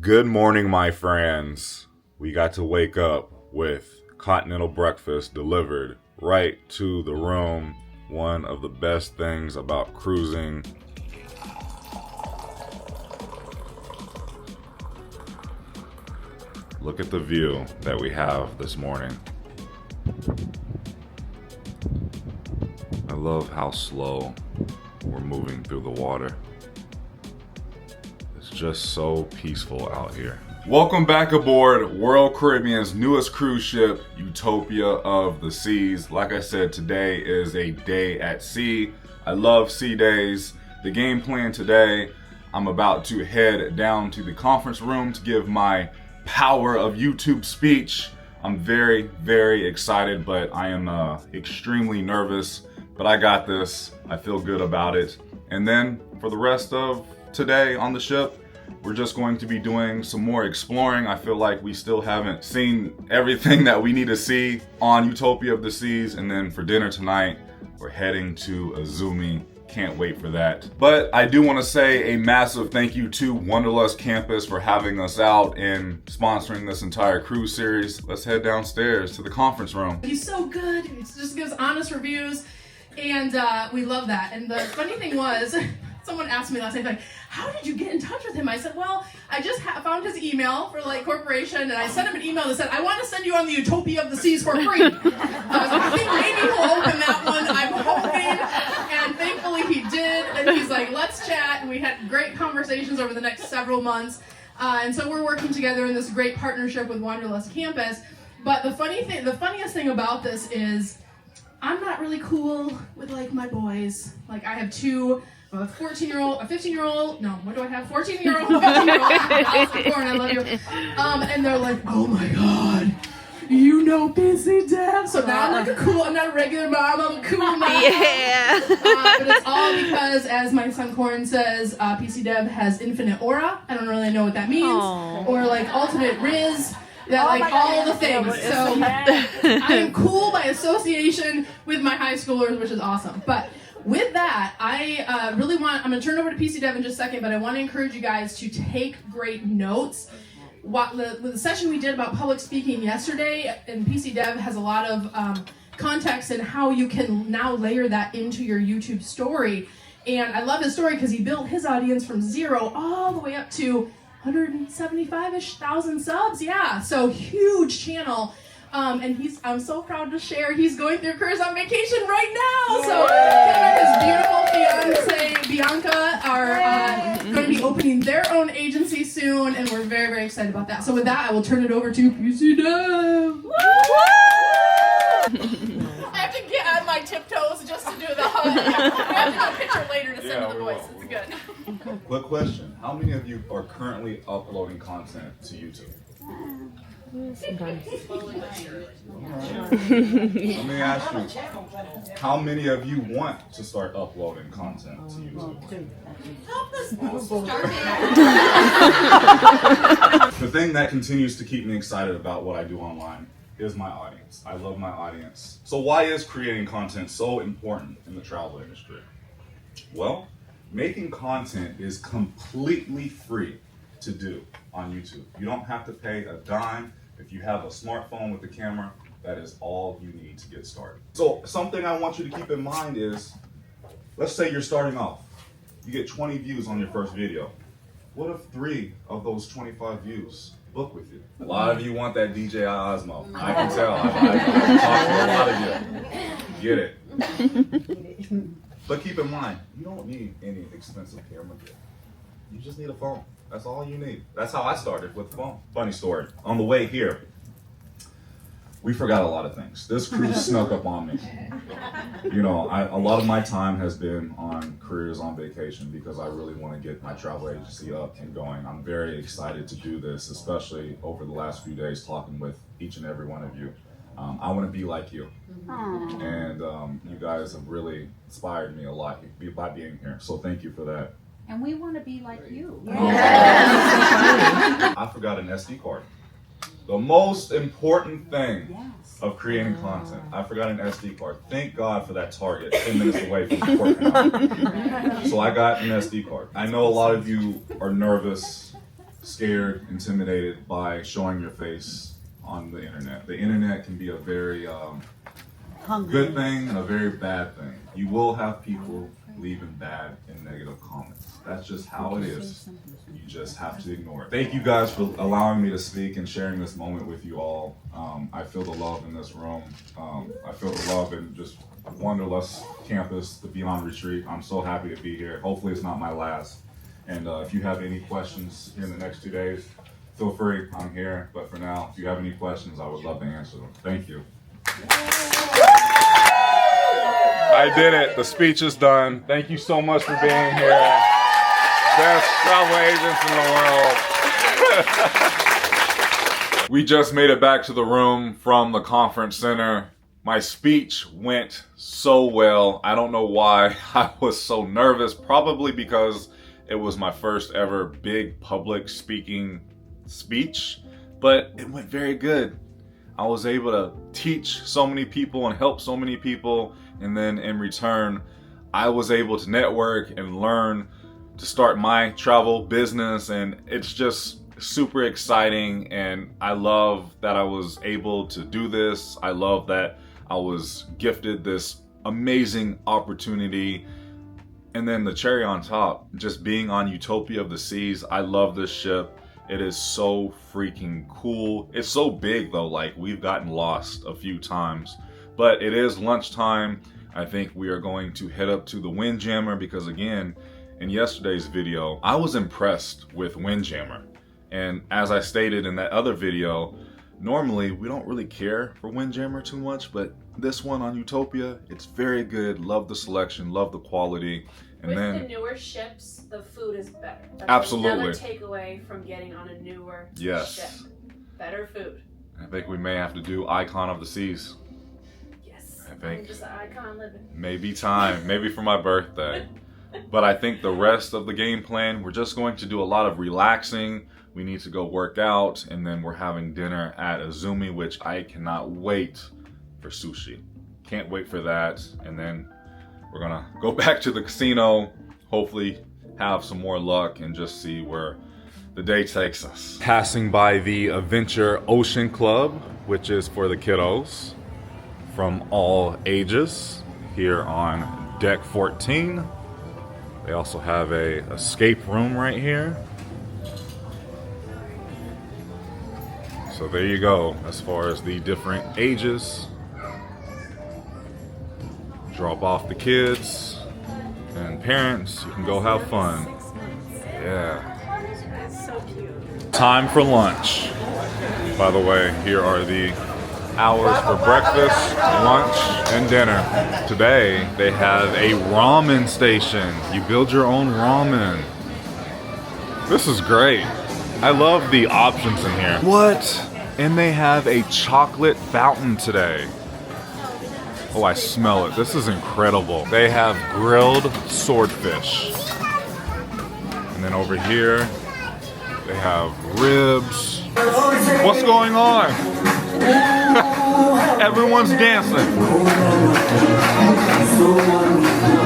Good morning, my friends. We got to wake up with continental breakfast delivered right to the room. One of the best things about cruising. Look at the view that we have this morning. I love how slow we're moving through the water. It's just so peaceful out here. Welcome back aboard World Caribbean's newest cruise ship, Utopia of the Seas. Like I said, today is a day at sea. I love sea days. The game plan today, I'm about to head down to the conference room to give my power of YouTube speech. I'm very, very excited, but I am extremely nervous, but I got this. I feel good about it. And then for the rest of today on the ship, we're just going to be doing some more exploring. I feel like we still haven't seen everything that we need to see on Utopia of the Seas. And then for dinner tonight, we're heading to Izumi. Can't wait for that. But I do want to say a massive thank you to Wanderlust Campus for having us out and sponsoring this entire cruise series. Let's head downstairs to the conference room. He's so good. He just gives honest reviews, and we love that. And the funny thing was, someone asked me last night, like, how did you get in touch with him? I said, well, I just found his email for corporation, and I sent him an email that said, I want to send you on the Utopia of the Seas for free. I think maybe he'll open that one. I'm hoping, and thankfully he did. And he's like, let's chat. And we had great conversations over the next several months. And so we're working together in this great partnership with Wanderlust Campus. But the funniest thing about this is, I'm not really cool with my boys. I have two. A 14-year-old, a 15-year-old, no, what do I have? 14-year-old, 15-year-old, I love you. And they're like, oh my God, you know PC Dev. So now I'm not a regular mom, I'm a cool mom. Yeah. But it's all because, as my son Corin says, PC Dev has infinite aura. I don't really know what that means. Aww. Or ultimate Riz. That all the things. So I am cool by association with my high schoolers, which is awesome. But with that, I'm going to turn over to PC Dev in just a second, but I want to encourage you guys to take great notes. The session we did about public speaking yesterday, and PC Dev has a lot of context in how you can now layer that into your YouTube story. And I love his story because he built his audience from 0 all the way up to 175-ish thousand subs. Yeah, so huge channel. And I'm so proud to share he's going through careers on vacation right now. So him and his beautiful fiance Bianca are going to be opening their own agency soon, and we're very, very excited about that. So with that, I will turn it over to PC Dev. I have to get on my tiptoes just to do the hug. I have to do a picture later to send to the boys. It's good. Quick question. How many of you are currently uploading content to YouTube? Sometimes. Let me ask you, how many of you want to start uploading content to YouTube? The thing that continues to keep me excited about what I do online is my audience. I love my audience. So why is creating content so important in the travel industry? Well, making content is completely free to do on YouTube. You don't have to pay a dime. If you have a smartphone with the camera, that is all you need to get started. So something I want you to keep in mind is, let's say you're starting off. You get 20 views on your first video. What if 3 of those 25 views book with you? A lot of you want that DJI Osmo. I can tell. I talked to a lot of you. Get it. But keep in mind, you don't need any expensive camera gear. You just need a phone. That's all you need. That's how I started, with the phone. Funny story. On the way here, we forgot a lot of things. This cruise snuck up on me. You know, a lot of my time has been on careers on vacation because I really want to get my travel agency up and going. I'm very excited to do this, especially over the last few days talking with each and every one of you. I want to be like you. And you guys have really inspired me a lot by being here. So thank you for that. And we want to be like you. I forgot an SD card. The most important thing of creating content. I forgot an SD card. Thank God for that Target 10 minutes away from the port. So I got an SD card. I know a lot of you are nervous scared, intimidated by showing your face on the internet. The internet can be a very good thing and a very bad thing. You will have people leaving bad and negative comments. That's just how it is. You just have to ignore it. Thank you guys for allowing me to speak and sharing this moment with you all. I feel the love in this room. I feel the love in just Wanderlust Campus, the Beyond Retreat. I'm so happy to be here. Hopefully it's not my last. And if you have any questions in the next 2 days, feel free, I'm here. But for now, if you have any questions, I would love to answer them. Thank you. I did it. The speech is done. Thank you so much for being here. Best travel agents in the world. We just made it back to the room from the conference center. My speech went so well. I don't know why I was so nervous. Probably because it was my first ever big public speaking speech, but it went very good. I was able to teach so many people and help so many people, and then in return, I was able to network and learn to start my travel business, and it's just super exciting, and I love that I was able to do this. I love that I was gifted this amazing opportunity. And then the cherry on top, just being on Utopia of the Seas. I love this ship. It is so freaking cool. It's so big though, like we've gotten lost a few times, but it is lunchtime. I think we are going to head up to the Windjammer because again, in yesterday's video, I was impressed with Windjammer. And as I stated in that other video, normally we don't really care for Windjammer too much, but this one on Utopia, it's very good. Love the selection, love the quality. And with then the newer ships, the food is better. That's absolutely another takeaway from getting on a newer ship. Better food. I think we may have to do Icon of the Seas. Yes. I think just an icon living. Maybe time, maybe for my birthday. But I think the rest of the game plan, we're just going to do a lot of relaxing. We need to go work out, and then we're having dinner at Izumi, which I cannot wait for sushi. Can't wait for that. And then we're gonna go back to the casino, hopefully have some more luck and just see where the day takes us. Passing by the Adventure Ocean Club, which is for the kiddos from all ages here on deck 14. They also have a escape room right here. So there you go, as far as the different ages. Drop off the kids and parents, you can go have fun. Yeah. So cute. Time for lunch. By the way, here are the hours for breakfast, lunch, and dinner. Today, they have a ramen station. You build your own ramen. This is great. I love the options in here. What? And they have a chocolate fountain today. Oh, I smell it. This is incredible. They have grilled swordfish. And then over here, they have ribs. What's going on? Everyone's dancing.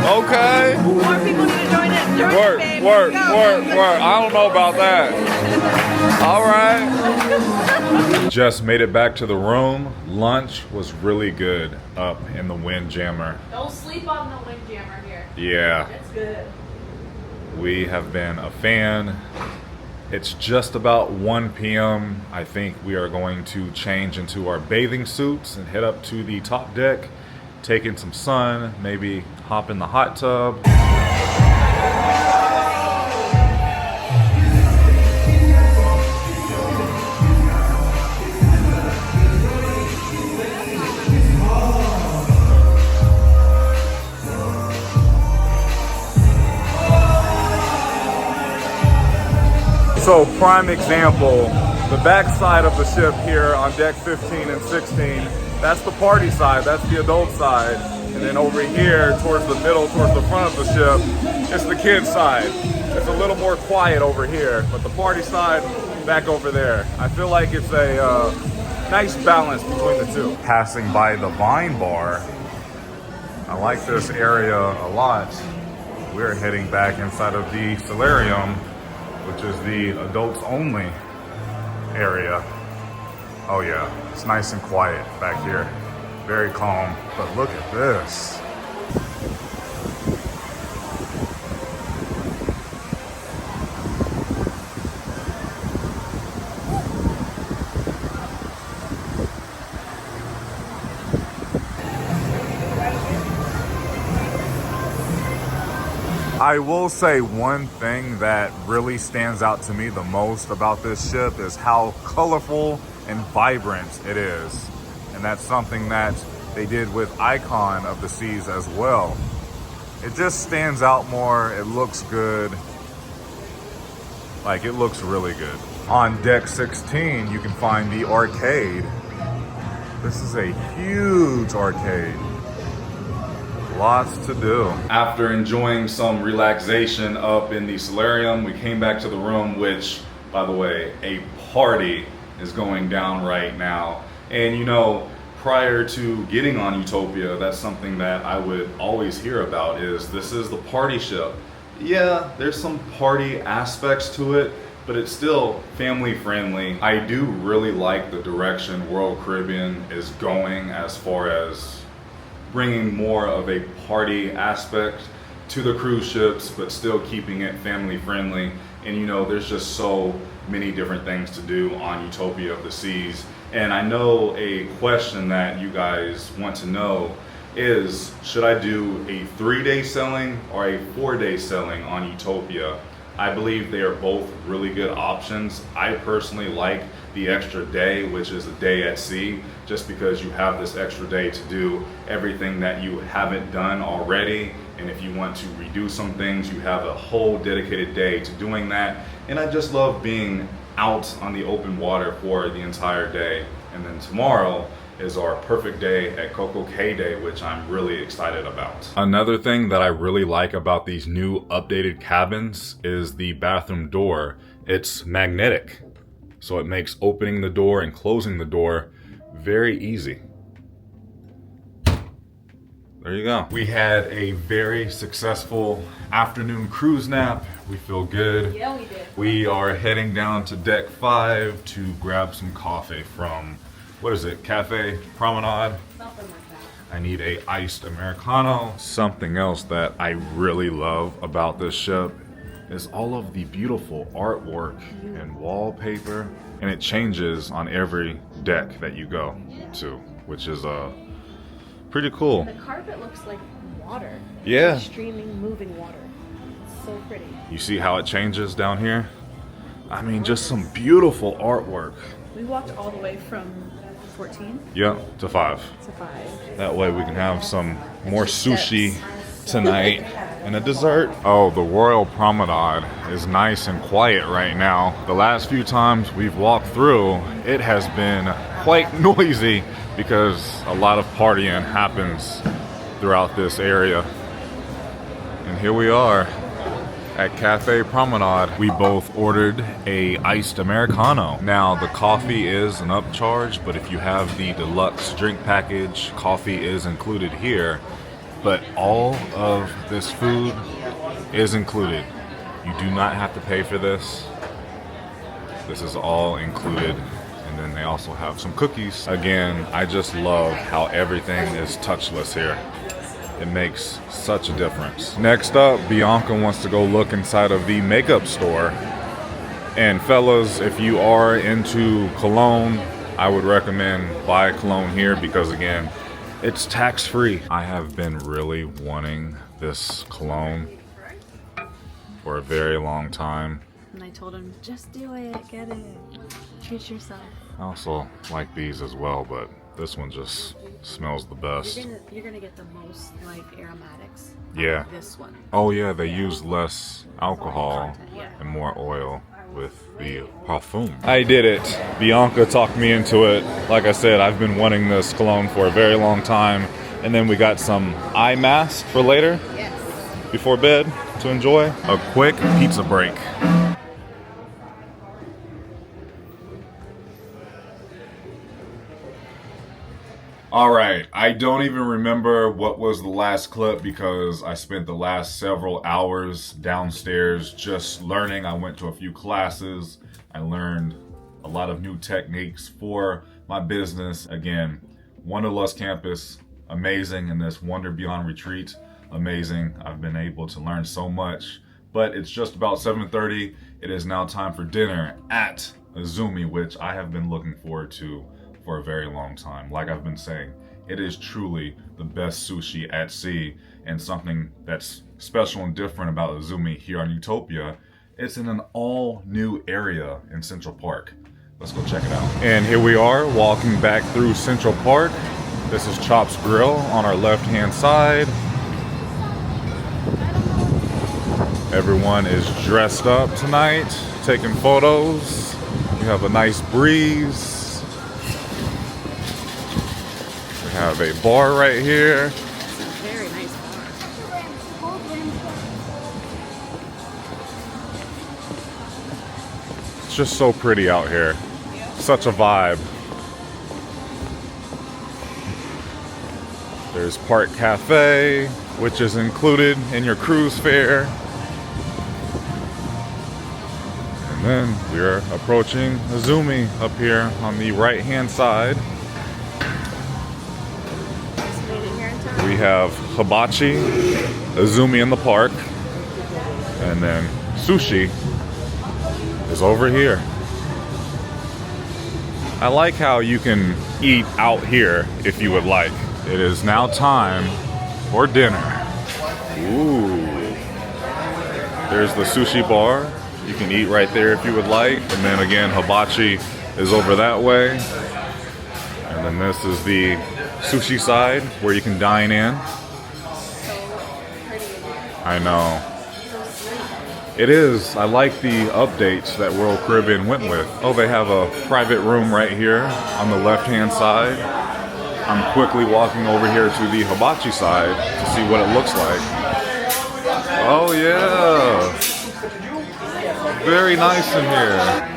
Okay. More people need to join it. Join Work, it, babe. work, Go, work, go, go. work. I don't know about that. All right. Just made it back to the room. Lunch was really good up in the Windjammer. Don't sleep on the Windjammer here. Yeah, It's good. we have been a fan. It's just about 1 p.m. I think we are going to change into our bathing suits and head up to the top deck, take in some sun, maybe hop in the hot tub. So prime example, the back side of the ship here on deck 15 and 16, that's the party side, that's the adult side. And then over here towards the middle, towards the front of the ship, it's the kids side. It's a little more quiet over here, but the party side back over there. I feel like it's a nice balance between the two. Passing by the Vine Bar, I like this area a lot. We're heading back inside of the solarium which is the adults only area. Oh yeah, it's nice and quiet back here. Very calm, but look at this. I will say one thing that really stands out to me the most about this ship is how colorful and vibrant it is. And that's something that they did with Icon of the Seas as well. It just stands out more, it looks good. Like, it looks really good. On deck 16, you can find the arcade. This is a huge arcade. Lots to do. After enjoying some relaxation up in the solarium, we came back to the room, which, by the way, a party is going down right now. And you know, prior to getting on Utopia, that's something that I would always hear about, is this is the party ship. Yeah, there's some party aspects to it, but it's still family friendly. I do really like the direction Royal Caribbean is going as far as bringing more of a party aspect to the cruise ships, but still keeping it family friendly. And you know, there's just so many different things to do on Utopia of the Seas. And I know a question that you guys want to know is, should I do a 3-day sailing or a 4-day sailing on Utopia? I believe they are both really good options. I personally like the extra day, which is a day at sea, just because you have this extra day to do everything that you haven't done already. And if you want to redo some things, you have a whole dedicated day to doing that. And I just love being out on the open water for the entire day. And then tomorrow is our perfect day at Coco Cay Day, which I'm really excited about. Another thing that I really like about these new updated cabins is the bathroom door. It's magnetic, so it makes opening the door and closing the door very easy. There you go. We had a very successful afternoon cruise nap. We feel good. Yeah, we did. We are heading down to deck 5 to grab some coffee from, what is it, Cafe Promenade? Something like that. I need a iced Americano. Something else that I really love about this ship is all of the beautiful artwork and wallpaper. And it changes on every deck that you go to, which is pretty cool. The carpet looks like water. Yeah. Like streaming, moving water. It's so pretty. You see how it changes down here? I mean, just some beautiful artwork. We walked all the way from 14 Yep, to 5. to 5. That way we can have some more sushi tonight and a dessert. Oh, the Royal Promenade is nice and quiet right now. The last few times we've walked through, it has been quite noisy because a lot of partying happens throughout this area. And here we are at Cafe Promenade. We both ordered a iced Americano. Now the coffee is an upcharge, but if you have the deluxe drink package, coffee is included here. But all of this food is included. You do not have to pay for this. This is all included. And then they also have some cookies. Again, I just love how everything is touchless here. It makes such a difference. Next up, Bianca wants to go look inside of the makeup store. And fellas, if you are into cologne, I would recommend buy cologne here because again, it's tax-free. I have been really wanting this cologne for a very long time. And I told him, just do it, get it, treat yourself. I also like these as well, but this one just smells the best. You're gonna get the most like aromatics. Yeah. This one. Oh yeah, they use less alcohol Yeah. and more oil with the parfum. I did it. Bianca talked me into it. Like I said, I've been wanting this cologne for a very long time. And then we got some eye mask for later. Yes. Before bed to enjoy. A quick pizza break. All right, I don't even remember what was the last clip because I spent the last several hours downstairs just learning. I went to a few classes. I learned a lot of new techniques for my business. Again, Wanderlust Campus, amazing, and this Wonder Beyond Retreat, amazing. I've been able to learn so much, but it's just about 7:30. It is now time for dinner at Izumi, which I have been looking forward to for a very long time. Like I've been saying, it is truly the best sushi at sea, and something that's special and different about Izumi here on Utopia, it's in an all new area in Central Park. Let's go check it out. And here we are walking back through Central Park. This is Chop's Grill on our left hand side. Everyone is dressed up tonight, taking photos. We have a nice breeze. We have a bar right here. It's a very nice bar. It's just so pretty out here. Such a vibe. There's Park Cafe, which is included in your cruise fare. And then we're approaching Izumi up here on the right hand side. We have hibachi, Izumi in the park, and then sushi is over here. I like how you can eat out here if you would like. It is now time for dinner. Ooh. There's the sushi bar. You can eat right there if you would like. And then again, hibachi is over that way. And then this is the sushi side where you can dine in. I know. It is. I like the updates that Royal Caribbean went with. Oh, they have a private room right here on the left-hand side. I'm quickly walking over here to the hibachi side to see what it looks like. Oh yeah. Very nice in here.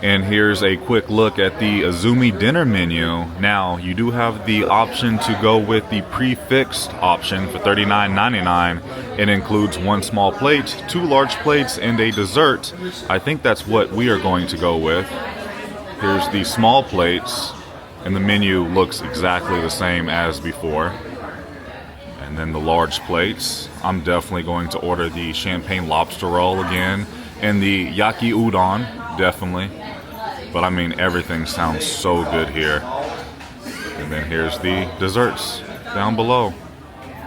And here's a quick look at the Izumi dinner menu. Now, you do have the option to go with the prefixed option for $39.99. It includes 1 small plate, 2 large plates, and a dessert. I think that's what we are going to go with. Here's the small plates, and the menu looks exactly the same as before. And then the large plates. I'm definitely going to order the champagne lobster roll again, and the yaki udon, definitely. But I mean, everything sounds so good here. And then here's the desserts down below.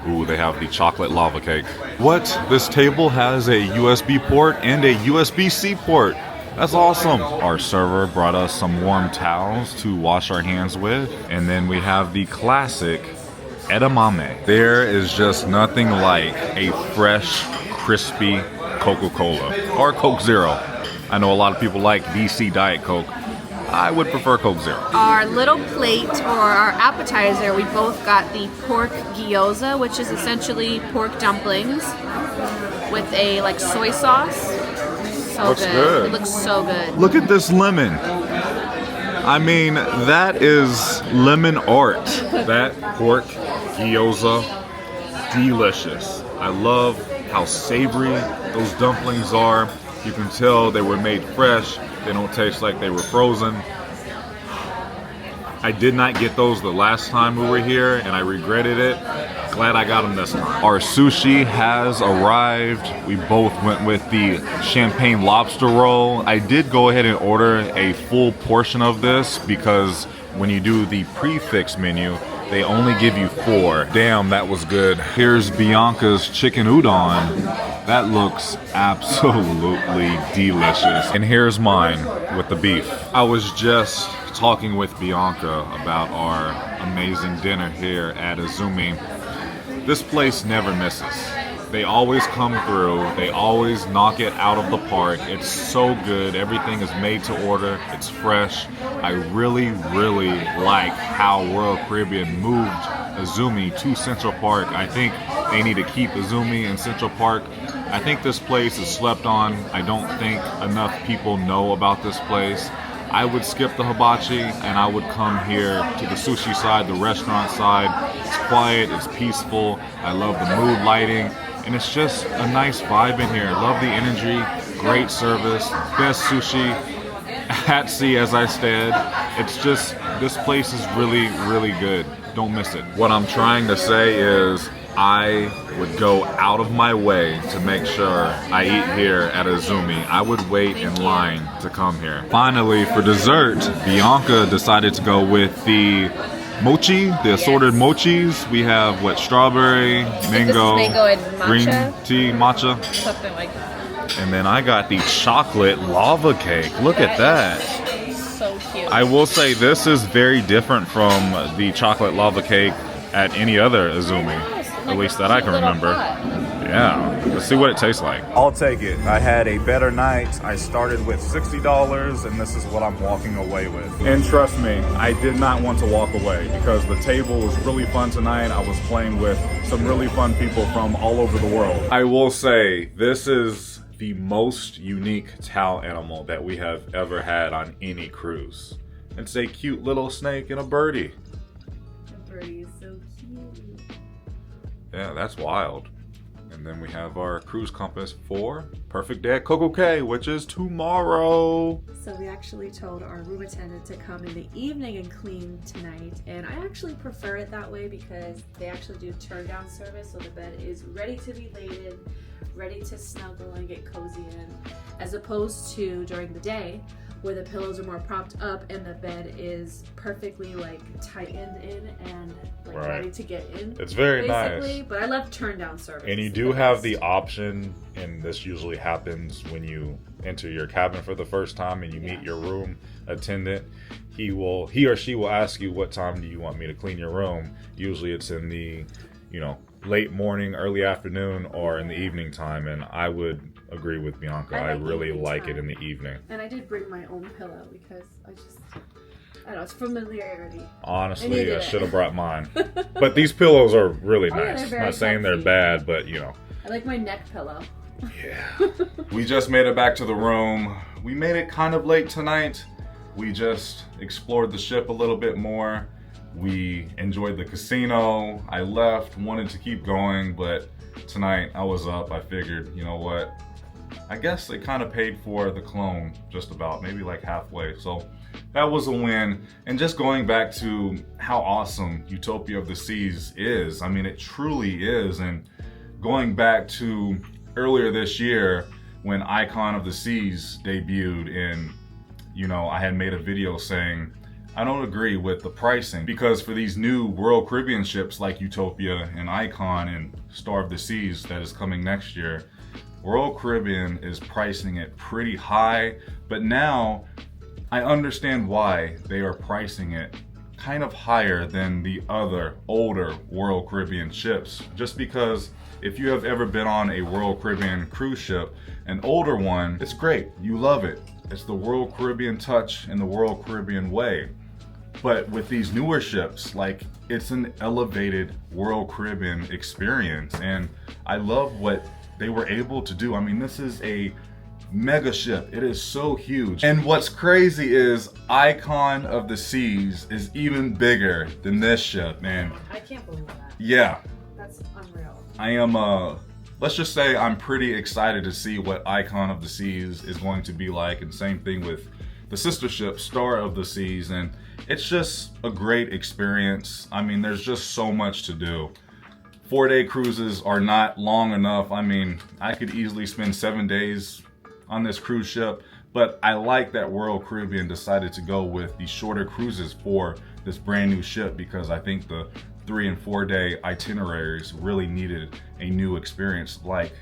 Ooh, they have the chocolate lava cake. What? This table has a USB port and a USB-C port. That's awesome. Our server brought us some warm towels to wash our hands with. And then we have the classic edamame. There is just nothing like a fresh, crispy Coca-Cola or Coke Zero. I know a lot of people like DC Diet Coke. I would prefer Coke Zero. Our little plate, or our appetizer, we both got the pork gyoza, which is essentially pork dumplings with a like soy sauce. So Looks good. It looks so good. Look at this lemon. I mean, that is lemon art. That pork gyoza, delicious. I love how savory those dumplings are. You can tell they were made fresh. They don't taste like they were frozen. I did not get those the last time we were here, and I regretted it. Glad I got them this time. Our sushi has arrived. We both went with the champagne lobster roll. I did go ahead and order a full portion of this because when you do the prefix menu, they only give you 4. Damn, that was good. Here's Bianca's chicken udon. That looks absolutely delicious. And here's mine with the beef. I was just talking with Bianca about our amazing dinner here at Izumi. This place never misses. They always come through. They always knock it out of the park. It's so good. Everything is made to order. It's fresh. I really, really like how Royal Caribbean moved Izumi to Central Park. I think they need to keep Izumi in Central Park. I think this place is slept on. I don't think enough people know about this place. I would skip the hibachi and I would come here to the sushi side, the restaurant side. It's quiet, it's peaceful. I love the mood lighting, and it's just a nice vibe in here. Love the energy, great service, best sushi at sea, as I said. It's just, this place is really, really good. Don't miss it. What I'm trying to say is I would go out of my way to make sure I eat here at Izumi. I would wait in line to come here. Finally, for dessert, Bianca decided to go with the mochi, the assorted mochis. We have what, strawberry, mango, and green matcha. tea, matcha. Something like that. And then I got the chocolate lava cake. Look at that. So cute. I will say this is very different from the chocolate lava cake at any other Izumi. At least that I can remember. Yeah, let's see what it tastes like. I'll take it. I had a better night. I started with $60 and this is what I'm walking away with. And trust me, I did not want to walk away because the table was really fun tonight. I was playing with some really fun people from all over the world. I will say, this is the most unique towel animal that we have ever had on any cruise. It's a cute little snake and a birdie. The birdie is so cute. Yeah, that's wild. And then we have our cruise compass for Perfect Day at Coco Cay, which is tomorrow. So we actually told our room attendant to come in the evening and clean tonight. And I actually prefer it that way because they actually do turn down service. So the bed is ready to be laid in, ready to snuggle and get cozy in. As opposed to during the day where the pillows are more propped up and the bed is perfectly like tightened in and like ready to get in. It's very basically. nice. But I love turn down service. And you do have the option, and this usually happens when you enter your cabin for the first time and you meet your room attendant. He or she will ask you, what time do you want me to clean your room? Usually it's in the, late morning, early afternoon, or in the evening time. And I would agree with Bianca. I really like it in the evening. And I did bring my own pillow because I don't know, it's familiarity. Honestly, I should have brought mine. But these pillows are really nice. Yeah, Not saying they're bad, but I like my neck pillow. Yeah. We just made it back to the room. We made it kind of late tonight. We just explored the ship a little bit more. We enjoyed the casino. I left, wanted to keep going, but tonight I was up. I figured, you know what? I guess it kind of paid for the clone, just about, maybe like halfway. So that was a win. And just going back to how awesome Utopia of the Seas is. I mean, it truly is. And going back to earlier this year when Icon of the Seas debuted, and I had made a video saying I don't agree with the pricing, because for these new Royal Caribbean ships like Utopia and Icon and Star of the Seas that is coming next year, Royal Caribbean is pricing it pretty high. But now I understand why they are pricing it kind of higher than the other older Royal Caribbean ships, just because if you have ever been on a Royal Caribbean cruise ship, an older one, it's great, you love it. It's the Royal Caribbean touch and the Royal Caribbean way. But with these newer ships, like, it's an elevated Royal Caribbean experience, and I love what they were able to do. I mean, this is a mega ship. It is so huge. And what's crazy is Icon of the Seas is even bigger than this ship, man. I can't believe that. Yeah. That's unreal. I am, let's just say I'm pretty excited to see what Icon of the Seas is going to be like, and same thing with the sister ship, Star of the Seas, and it's just a great experience. I mean, there's just so much to do. 4-day cruises are not long enough. I mean, I could easily spend 7 days on this cruise ship, but I like that Royal Caribbean decided to go with the shorter cruises for this brand new ship, because I think the 3 and 4 day itineraries really needed a new experience like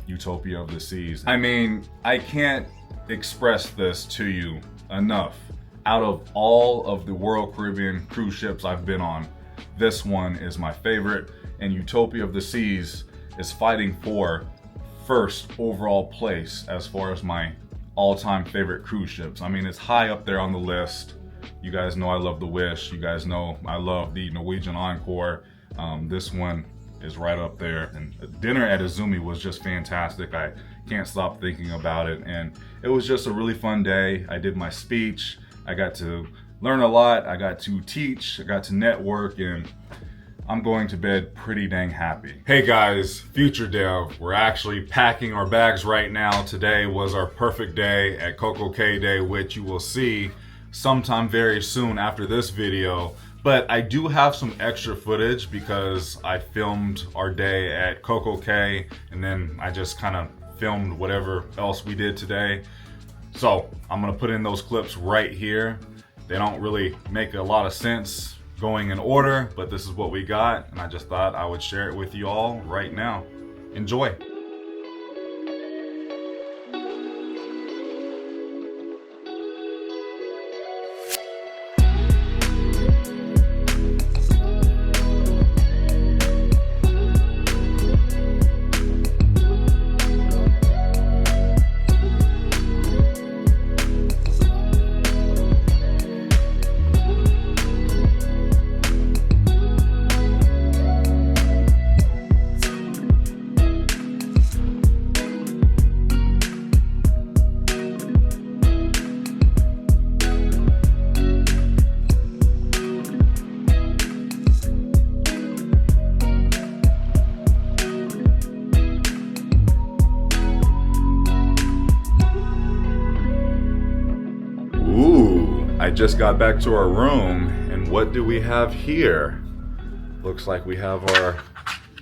Utopia of the Seas. I mean, I can't express this to you enough. Out of all of the Royal Caribbean cruise ships I've been on, this one is my favorite, and Utopia of the Seas is fighting for first overall place as far as my all-time favorite cruise ships. I mean, it's high up there on the list. You guys know I love the Wish. You guys know I love the Norwegian Encore. This one is right up there. And dinner at Izumi was just fantastic. I can't stop thinking about it. And it was just a really fun day. I did my speech. I got to learn a lot. I got to teach. I got to network, and I'm going to bed pretty dang happy. Hey guys, Future Dev. We're actually packing our bags right now. Today was our perfect day at Coco Cay Day, which you will see sometime very soon after this video. But I do have some extra footage because I filmed our day at Coco Cay, and then I just kind of filmed whatever else we did today. So I'm gonna put in those clips right here. They don't really make a lot of sense going in order, but this is what we got, and I just thought I would share it with you all right now. Enjoy. I just got back to our room, and what do we have here? Looks like we have our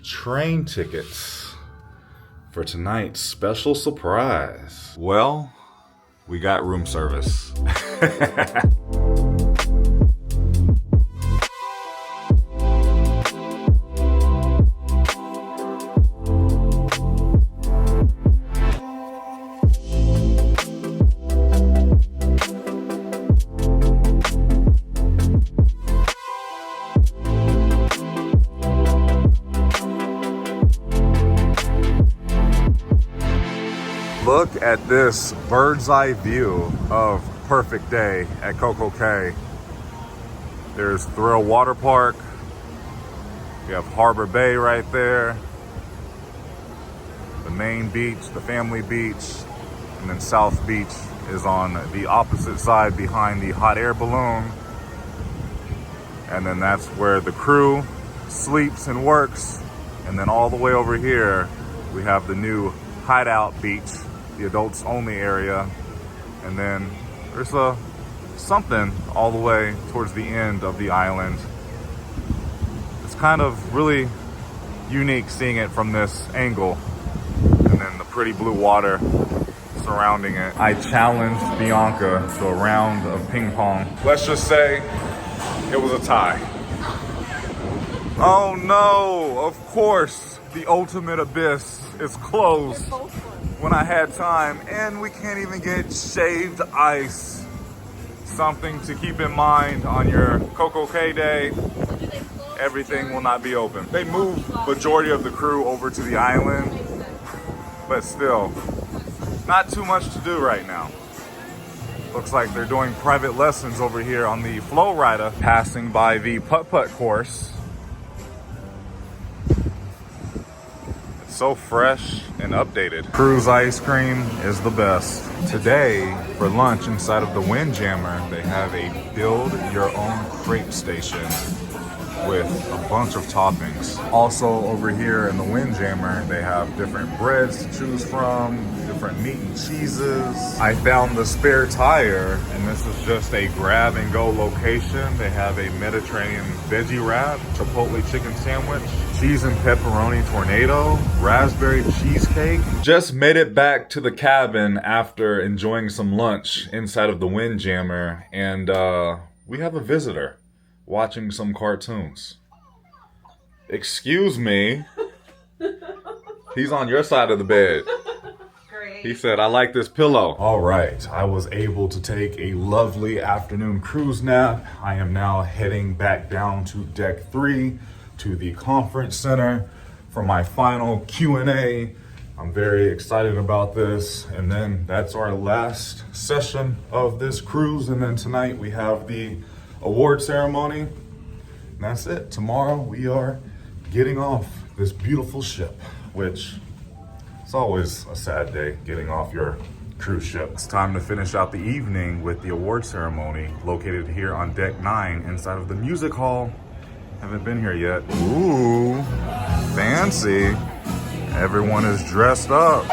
train tickets for tonight's special surprise. Well, we got room service. Look at this bird's eye view of perfect day at Coco Cay. There's Thrill Water Park. We have Harbor Bay right there. The main beach, the family beach, and then South Beach is on the opposite side behind the hot air balloon. And then that's where the crew sleeps and works. And then all the way over here, we have the new Hideout Beach, the adults only area. And then there's something all the way towards the end of the island. It's kind of really unique seeing it from this angle. And then the pretty blue water surrounding it. I challenged Bianca to a round of ping pong. Let's just say it was a tie. Oh no, of course, the ultimate abyss is closed when I had time, and we can't even get shaved ice. Something to keep in mind on your Coco Cay Day. Everything will not be open. They moved majority of the crew over to the island, but still, not too much to do right now. Looks like they're doing private lessons over here on the Flow Rider, passing by the putt-putt course. So fresh and updated. Cruise ice cream is the best. Today, for lunch inside of the Windjammer, they have a build your own crepe station with a bunch of toppings. Also over here in the Windjammer, they have different breads to choose from, different meat and cheeses. I found the spare tire, and this is just a grab and go location. They have a Mediterranean veggie wrap, chipotle chicken sandwich, cheese and pepperoni tornado, raspberry cheesecake. Just made it back to the cabin after enjoying some lunch inside of the Windjammer, and we have a visitor watching some cartoons. Excuse me. He's on your side of the bed. Great. He said, I like this pillow. All right, I was able to take a lovely afternoon cruise nap. I am now heading back down to deck 3 to the conference center for my final Q&A. I'm very excited about this. And then that's our last session of this cruise. And then tonight we have the award ceremony. And that's it. Tomorrow we are getting off this beautiful ship, which it's always a sad day getting off your cruise ship. It's time to finish out the evening with the award ceremony located here on deck 9 inside of the music hall. Haven't been here yet. Ooh, fancy. Everyone is dressed up.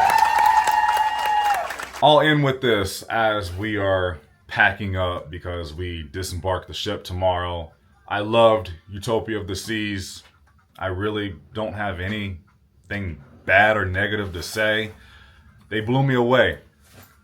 I'll end with this as we are packing up because we disembark the ship tomorrow. I loved Utopia of the Seas. I really don't have anything bad or negative to say. They blew me away.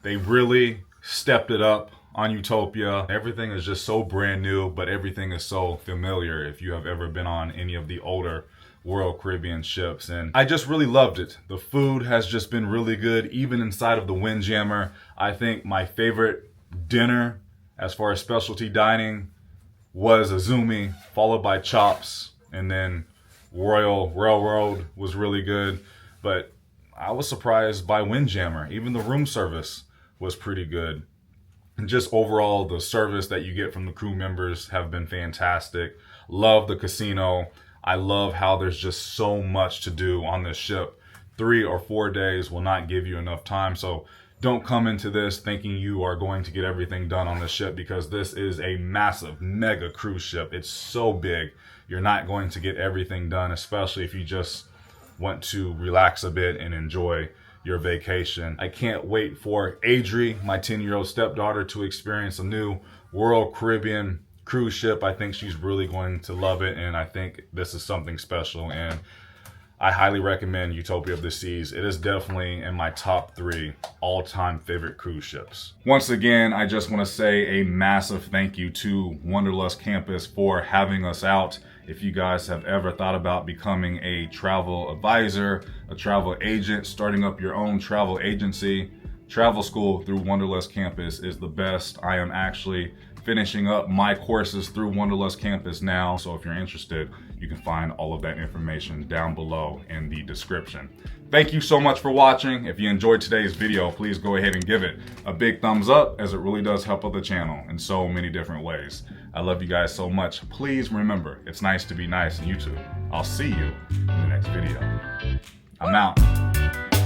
They really stepped it up on Utopia. Everything is just so brand new, but everything is so familiar if you have ever been on any of the older Royal Caribbean ships. And I just really loved it. The food has just been really good, even inside of the Windjammer. I think my favorite dinner as far as specialty dining was Izumi, followed by chops, and then Royal Railroad was really good. But I was surprised by Windjammer. Even the room service was pretty good. And just overall, the service that you get from the crew members have been fantastic. Love the casino. I love how there's just so much to do on this ship. 3 or 4 days will not give you enough time. So don't come into this thinking you are going to get everything done on the ship, because this is a massive, mega cruise ship. It's so big. You're not going to get everything done, especially if you just want to relax a bit and enjoy your vacation. I can't wait for Adri, my 10-year-old stepdaughter, to experience a new Royal Caribbean cruise ship. I think she's really going to love it, and I think this is something special, and I highly recommend Utopia of the Seas. It is definitely in my top 3 all-time favorite cruise ships. Once again, I just want to say a massive thank you to Wanderlust Campus for having us out. If you guys have ever thought about becoming a travel advisor, a travel agent, starting up your own travel agency, travel school through Wanderlust Campus is the best. I am actually finishing up my courses through Wanderlust Campus now. So if you're interested, you can find all of that information down below in the description. Thank you so much for watching. If you enjoyed today's video, please go ahead and give it a big thumbs up, as it really does help out the channel in so many different ways. I love you guys so much. Please remember, it's nice to be nice on YouTube. I'll see you in the next video. I'm out.